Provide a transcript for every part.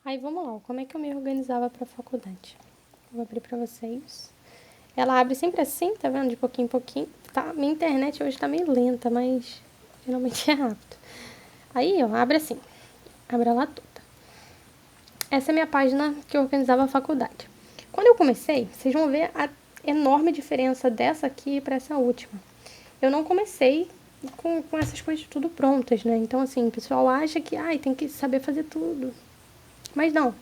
Aí vamos lá, como é que eu me organizava para a faculdade? Vou abrir para vocês. Ela abre sempre assim, tá vendo? De pouquinho em pouquinho. Tá, minha internet hoje tá meio lenta, mas geralmente é rápido. Aí, ó, abre assim. Abre ela toda. Essa é a minha página que eu organizava a faculdade. Quando eu comecei, vocês vão ver a enorme diferença dessa aqui para essa última. Eu não comecei com essas coisas tudo prontas, né? Então, assim, o pessoal acha que tem que saber fazer tudo. Mas não.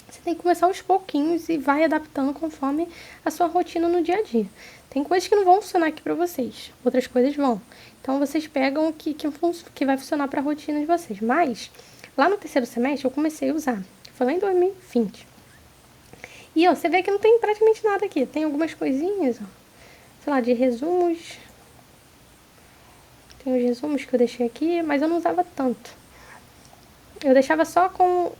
Você tem que começar aos pouquinhos e vai adaptando conforme a sua rotina no dia a dia. Tem coisas que não vão funcionar aqui para vocês, outras coisas vão. Então vocês pegam o que vai funcionar para a rotina de vocês. Mas lá no terceiro semestre eu comecei a usar. Foi lá em 2020. E ó, você vê que não tem praticamente nada aqui. Tem algumas coisinhas, ó, sei lá, de resumos. Tem os resumos que eu deixei aqui, mas eu não usava tanto. Eu deixava só com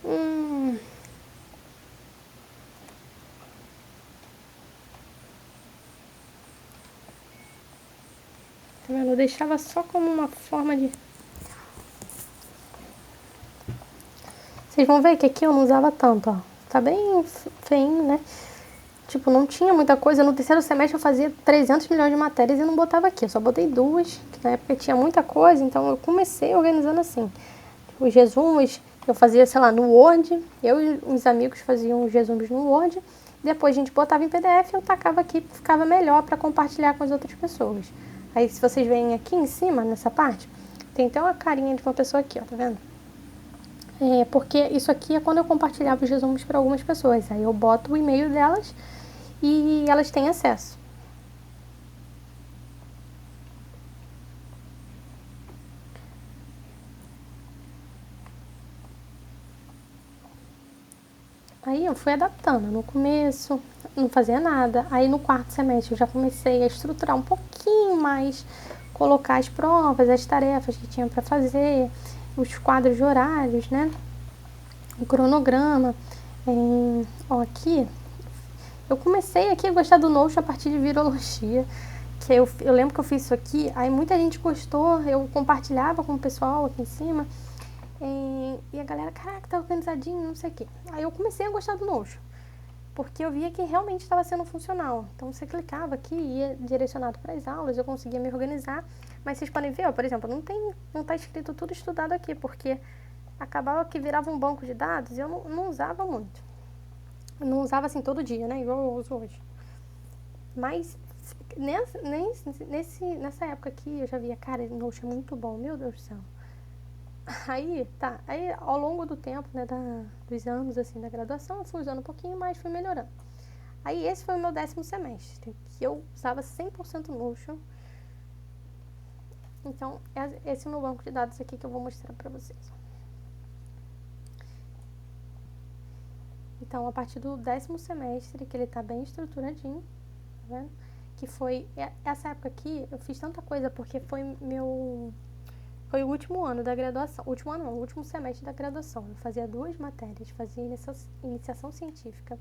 tá vendo? Eu deixava só como uma forma de... Vocês vão ver que aqui eu não usava tanto, ó. Tá bem feinho, né? Tipo, não tinha muita coisa. No terceiro semestre eu fazia 300 milhões de matérias e não botava aqui. Eu só botei duas, que na época tinha muita coisa. Então eu comecei organizando assim. Os resumos eu fazia, sei lá, no Word. Eu e os amigos faziam os resumos no Word. Depois a gente botava em PDF e eu tacava aqui, ficava melhor para compartilhar com as outras pessoas. Aí se vocês veem aqui em cima, nessa parte, tem até uma carinha de uma pessoa aqui, ó, tá vendo? Porque isso aqui é quando eu compartilhava os resumos para algumas pessoas. Aí eu boto o e-mail delas e elas têm acesso. Aí eu fui adaptando. No começo não fazia nada. Aí no quarto semestre eu já comecei a estruturar um pouquinho mais, colocar as provas, as tarefas que tinha para fazer, os quadros de horários, né? O cronograma. Ó, aqui eu comecei aqui a gostar do Notion a partir de virologia. Que eu lembro que eu fiz isso aqui, aí muita gente gostou, eu compartilhava com o pessoal aqui em cima. E a galera, caraca, tá organizadinho, não sei o quê. Aí eu comecei a gostar do Notion, porque eu via que realmente estava sendo funcional. Então você clicava aqui, ia direcionado para as aulas, eu conseguia me organizar. Mas vocês podem ver, ó, por exemplo, não tá escrito tudo estudado aqui, porque acabava que virava um banco de dados e eu não usava muito. Eu não usava assim todo dia, né, igual eu uso hoje. Mas nessa época aqui eu já via, cara, o Notion é muito bom, meu Deus do céu. Aí ao longo do tempo, né, dos anos, assim, da graduação, eu fui usando um pouquinho mais, fui melhorando. Aí esse foi o meu 10º semestre, que eu usava 100% Notion. Então, esse é o meu banco de dados aqui que eu vou mostrar pra vocês. Então, a partir do 10º semestre, que ele tá bem estruturadinho, tá vendo? Que foi, essa época aqui, eu fiz tanta coisa, porque foi o último ano da graduação. Último ano não, o último semestre da graduação. Eu fazia 2 matérias, fazia iniciação científica.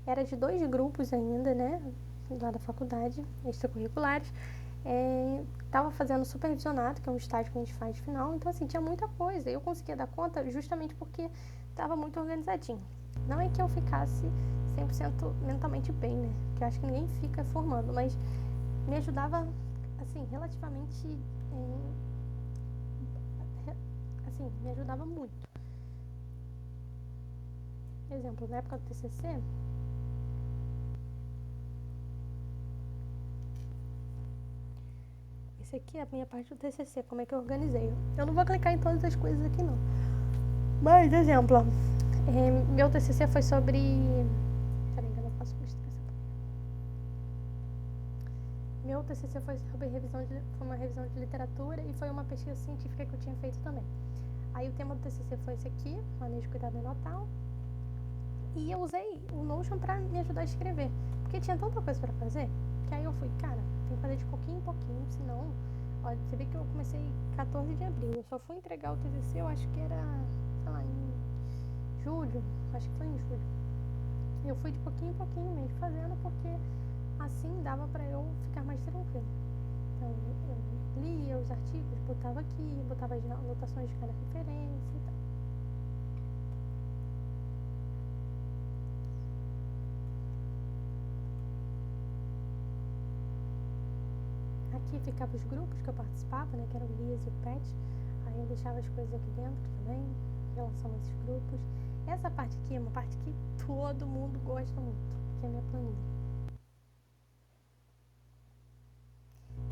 Era de 2 grupos ainda, né? Lá da faculdade, extracurriculares. Tava fazendo supervisionado, que é um estágio que a gente faz de final. Então, assim, tinha muita coisa. Eu conseguia dar conta justamente porque tava muito organizadinho. Não é que eu ficasse 100% mentalmente bem, né? Porque eu acho que ninguém fica formando, mas me ajudava, assim, relativamente... assim, me ajudava muito. Por exemplo, na época do TCC, esse aqui é a minha parte do TCC, como é que eu organizei. Eu não vou clicar em todas as coisas aqui, não. Mas, exemplo, meu TCC foi sobre... Peraí, que eu não posso mostrar essa parte. Meu TCC foi sobre foi uma revisão de literatura e foi uma pesquisa científica que eu tinha feito também. Aí o tema do TCC foi esse aqui, manejo de cuidado neonatal. E eu usei o Notion pra me ajudar a escrever, porque tinha tanta coisa pra fazer, que aí eu fui, cara, tem que fazer de pouquinho em pouquinho, senão... Ó, você vê que eu comecei 14 de abril, eu só fui entregar o TCC, eu acho que era, sei lá, em julho, acho que foi em julho. Eu fui de pouquinho em pouquinho mesmo fazendo, porque assim dava pra eu ficar mais tranquila. Então, eu lia os artigos, botava aqui, botava as anotações de cada referência e tal. aqui ficava os grupos que eu participava, né, que eram o Guias e o PET. Aí eu deixava as coisas aqui dentro também, em relação a esses grupos. Essa parte aqui é uma parte que todo mundo gosta muito, que é a minha planilha.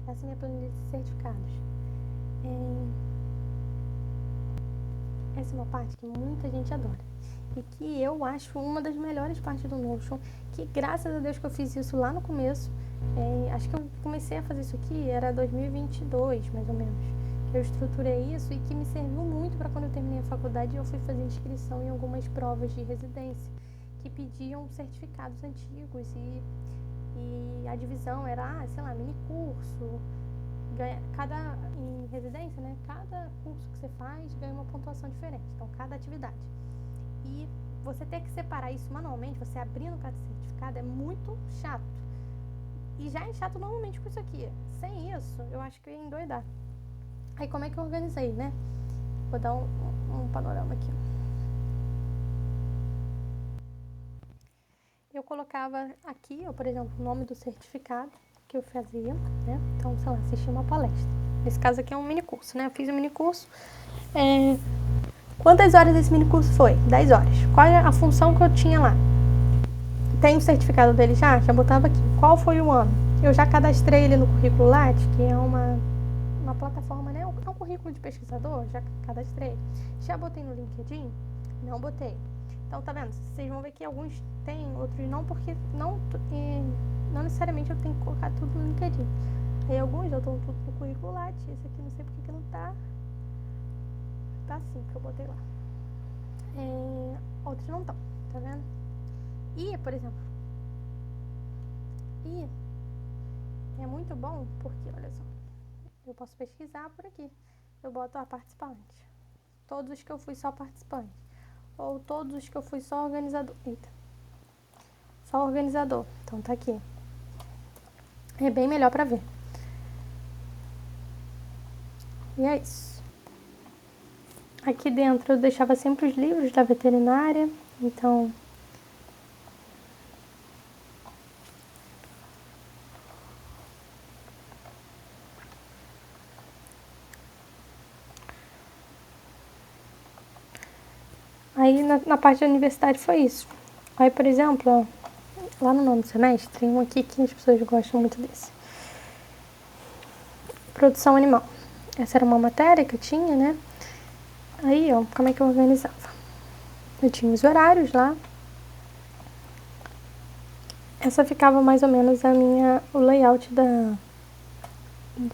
Essa é a minha planilha de certificados. Essa é uma parte que muita gente adora e que eu acho uma das melhores partes do Notion, que graças a Deus que eu fiz isso lá no começo. Acho que eu comecei a fazer isso aqui, era 2022 mais ou menos, que eu estruturei isso e que me serviu muito para quando eu terminei a faculdade. Eu fui fazer inscrição em algumas provas de residência que pediam certificados antigos e a divisão era, sei lá, mini curso. Em residência, né, cada curso que você faz ganha uma pontuação diferente, então cada atividade. E você ter que separar isso manualmente, você abrindo cada certificado, é muito chato. E já é chato normalmente com isso aqui. Sem isso, eu acho que eu ia endoidar. Aí como é que eu organizei, né? Vou dar um panorama aqui. Eu colocava aqui, por exemplo, o nome do certificado que eu fazia, né? Então, sei lá, assistir uma palestra. Nesse caso aqui é um mini curso, né? Eu fiz um mini curso. Quantas horas esse mini curso foi? 10 horas. Qual é a função que eu tinha lá? Tem o certificado dele já botava aqui. Qual foi o ano? Eu já cadastrei ele no Currículo Lattes, que é uma plataforma, né? É um currículo de pesquisador, já cadastrei. Já botei no LinkedIn? Não botei. Então, tá vendo? Vocês vão ver que alguns tem, outros não, porque não necessariamente eu tenho que colocar tudo no LinkedIn. Aí alguns eu estou tudo no Currículo Lattes. Esse aqui não sei porque que não tá. Tá assim, que eu botei lá. Outros não estão, tá vendo? E, por exemplo, é muito bom porque, olha só, eu posso pesquisar por aqui. Eu boto participante. Todos os que eu fui só participante. Ou todos os que eu fui só organizador. Eita. Só organizador. Então tá aqui. É bem melhor pra ver. E é isso. Aqui dentro eu deixava sempre os livros da veterinária. Então... Aí na parte da universidade foi isso. Aí, por exemplo, ó, lá no nono semestre, tem um aqui que as pessoas gostam muito desse. Produção animal. Essa era uma matéria que eu tinha, né? Aí, ó, como é que eu organizava? Eu tinha os horários lá. Essa ficava mais ou menos o layout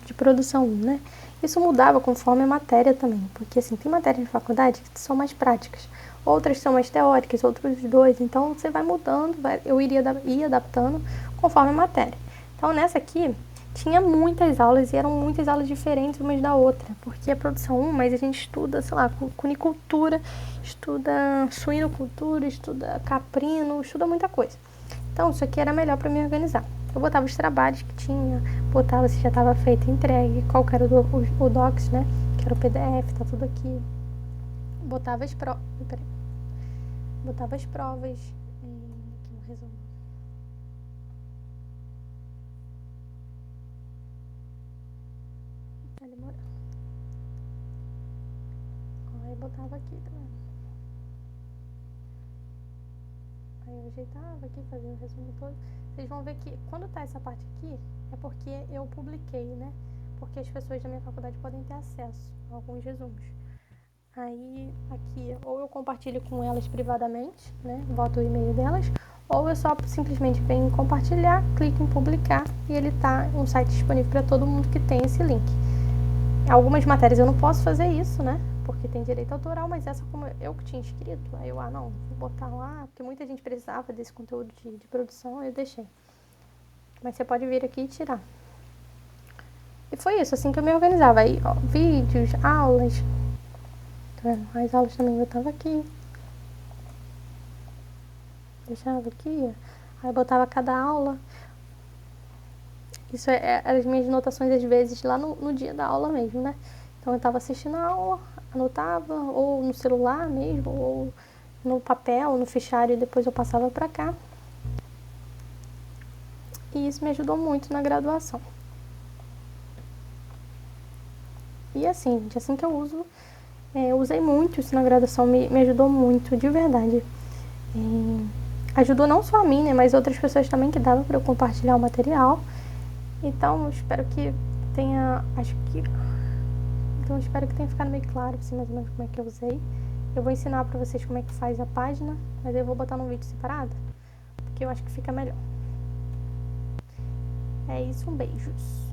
de produção 1, né? Isso mudava conforme a matéria também, porque assim, tem matérias de faculdade que são mais práticas, outras são mais teóricas, outros dois, então você vai mudando, eu ia adaptando conforme a matéria. Então nessa aqui, tinha muitas aulas e eram muitas aulas diferentes umas da outra, porque é produção 1, mas a gente estuda, sei lá, cunicultura, estuda suinocultura, estuda caprino, estuda muita coisa. Então isso aqui era melhor para me organizar. Eu botava os trabalhos que tinha, botava se já estava feito entregue, qual que era o Docs, né? Que era o PDF, tá tudo aqui. Botava as provas. Botava as provas. Aqui no resumo. Tá demorando. Aí botava aqui também. Aí eu ajeitava aqui, fazia o resumo todo. Vocês vão ver que quando tá essa parte aqui, é porque eu publiquei, né? Porque as pessoas da minha faculdade podem ter acesso a alguns resumos. Aí, aqui, ou eu compartilho com elas privadamente, né? Boto o e-mail delas, ou eu só simplesmente venho em compartilhar, clico em publicar e ele tá um site disponível para todo mundo que tem esse link. Algumas matérias eu não posso fazer isso, né? Porque tem direito autoral, mas essa como eu que tinha escrito, aí eu, não, vou botar lá, porque muita gente precisava desse conteúdo de produção, eu deixei. Mas você pode vir aqui e tirar. E foi isso, assim que eu me organizava. Aí, ó, vídeos, aulas. Tá vendo? As aulas também eu tava aqui. Deixava aqui, ó. Aí botava cada aula. Isso eram as minhas anotações, às vezes, lá no dia da aula mesmo, né? Então eu tava assistindo a aula, anotava, ou no celular mesmo, ou no papel, no fichário, e depois eu passava pra cá. E isso me ajudou muito na graduação. E assim, gente, assim que eu uso, eu usei muito isso na graduação, me ajudou muito, de verdade. Ajudou não só a mim, né, mas outras pessoas também que dava para eu compartilhar o material. Então, eu espero que tenha, então eu espero que tenha ficado meio claro, assim, mais ou menos como é que eu usei. Eu vou ensinar pra vocês como é que faz a página, mas eu vou botar num vídeo separado, porque eu acho que fica melhor. É isso, beijos.